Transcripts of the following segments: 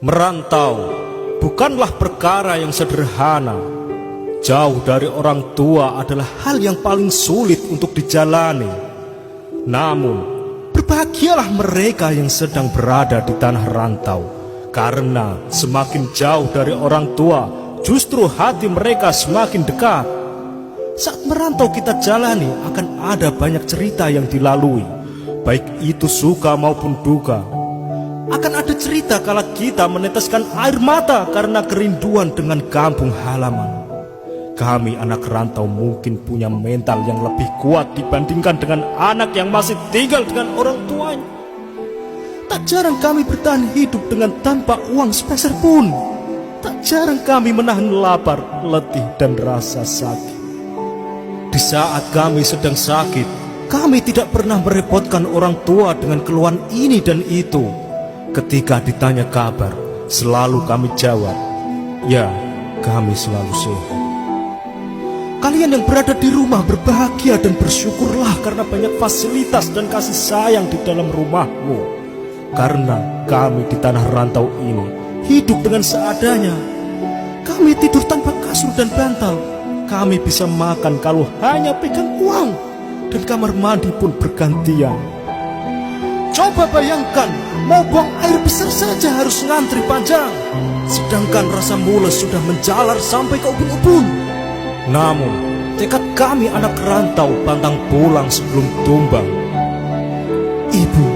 Merantau bukanlah perkara yang sederhana. Jauh dari orang tua adalah hal yang paling sulit untuk dijalani. Namun, berbahagialah mereka yang sedang berada di tanah rantau, karena semakin jauh dari orang tua, justru hati mereka semakin dekat. Saat merantau kita jalani akan ada banyak cerita yang dilalui, baik itu suka maupun duka. Akan ada cerita kala kita meneteskan air mata karena kerinduan dengan kampung halaman. Kami anak rantau mungkin punya mental yang lebih kuat dibandingkan dengan anak yang masih tinggal dengan orang tuanya. Tak jarang kami bertahan hidup dengan tanpa uang sepeser pun. Tak jarang kami menahan lapar, letih, dan rasa sakit. Di saat kami sedang sakit, kami tidak pernah merepotkan orang tua dengan keluhan ini dan itu. Ketika ditanya kabar, selalu kami jawab, ya, kami selalu sehat. Kalian yang berada di rumah berbahagia dan bersyukurlah karena banyak fasilitas dan kasih sayang di dalam rumahmu. Karena kami di tanah rantau ini hidup dengan seadanya. Kami tidur tanpa kasur dan bantal. Kami bisa makan kalau hanya pegang uang, dan kamar mandi pun bergantian. Coba bayangkan, mau buang air besar saja harus ngantri panjang, sedangkan rasa mules sudah menjalar sampai ke ubun-ubun. Namun, tekad kami anak rantau pantang pulang sebelum tumbang. Ibu,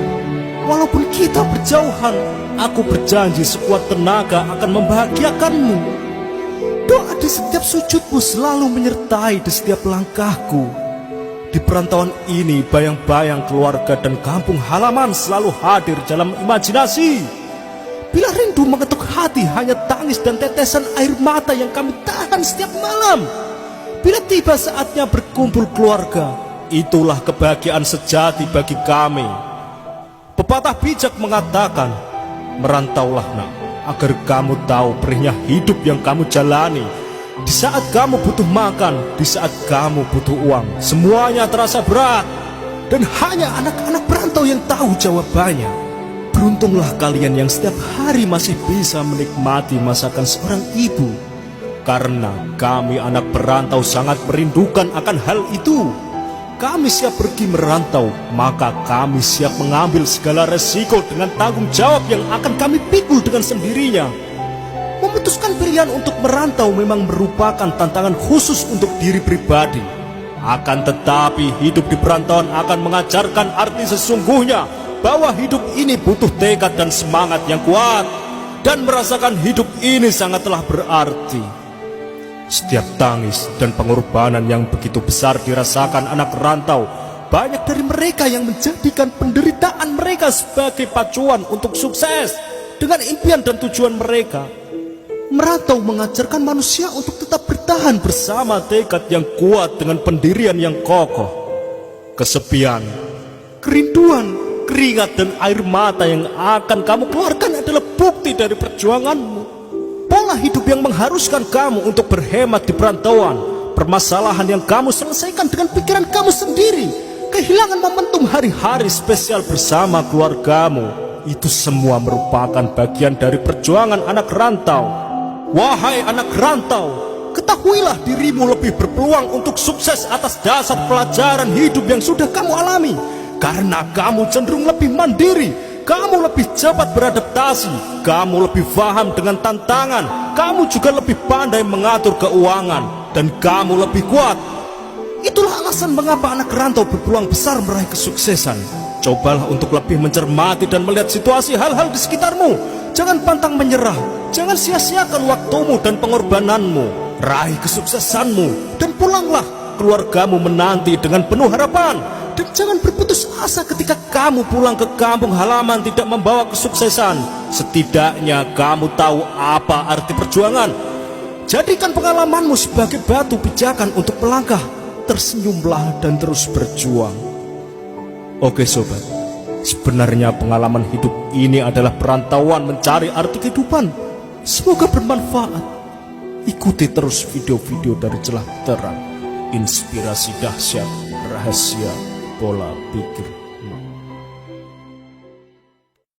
walaupun kita berjauhan, aku berjanji sekuat tenaga akan membahagiakanmu. Doa di setiap sujudmu selalu menyertai di setiap langkahku. Di perantauan ini, bayang-bayang keluarga dan kampung halaman selalu hadir dalam imajinasi. Bila rindu mengetuk hati, hanya tangis dan tetesan air mata yang kami tahan setiap malam. Bila tiba saatnya berkumpul keluarga, itulah kebahagiaan sejati bagi kami. Pepatah bijak mengatakan, merantaulah nak, agar kamu tahu perihnya hidup yang kamu jalani. Di saat kamu butuh makan, di saat kamu butuh uang, semuanya terasa berat. Dan hanya anak-anak perantau yang tahu jawabannya. Beruntunglah kalian yang setiap hari masih bisa menikmati masakan seorang ibu. Karena kami anak perantau sangat merindukan akan hal itu. Kami siap pergi merantau, maka kami siap mengambil segala resiko dengan tanggung jawab yang akan kami pikul dengan sendirinya. Memutuskan pilihan untuk merantau memang merupakan tantangan khusus untuk diri pribadi. Akan tetapi hidup di perantauan akan mengajarkan arti sesungguhnya bahwa hidup ini butuh tekad dan semangat yang kuat. Dan merasakan hidup ini sangatlah berarti. Setiap tangis dan pengorbanan yang begitu besar dirasakan anak rantau, banyak dari mereka yang menjadikan penderitaan mereka sebagai pacuan untuk sukses dengan impian dan tujuan mereka. Merantau mengajarkan manusia untuk tetap bertahan bersama tekad yang kuat dengan pendirian yang kokoh. Kesepian, kerinduan, keringat dan air mata yang akan kamu keluarkan adalah bukti dari perjuanganmu. Pola hidup yang mengharuskan kamu untuk berhemat di perantauan, permasalahan yang kamu selesaikan dengan pikiran kamu sendiri, kehilangan momentum hari-hari spesial bersama keluargamu, itu semua merupakan bagian dari perjuangan anak rantau. Wahai anak rantau, ketahuilah dirimu lebih berpeluang untuk sukses atas dasar pelajaran hidup yang sudah kamu alami. Karena kamu cenderung lebih mandiri, kamu lebih cepat beradaptasi, kamu lebih paham dengan tantangan, kamu juga lebih pandai mengatur keuangan, dan kamu lebih kuat. Itulah alasan mengapa anak rantau berpeluang besar meraih kesuksesan. Cobalah untuk lebih mencermati dan melihat situasi hal-hal di sekitarmu. Jangan pantang menyerah, jangan sia-siakan waktumu dan pengorbananmu. Raih kesuksesanmu dan pulanglah, keluargamu menanti dengan penuh harapan. Dan jangan berputus asa ketika kamu pulang ke kampung halaman tidak membawa kesuksesan. Setidaknya kamu tahu apa arti perjuangan. Jadikan pengalamanmu sebagai batu pijakan untuk melangkah. Tersenyumlah dan terus berjuang. Oke sobat, sebenarnya pengalaman hidup ini adalah perantauan mencari arti kehidupan. Semoga bermanfaat. Ikuti terus video-video dari Celah Terang, inspirasi dahsyat, rahasia, pola pikir.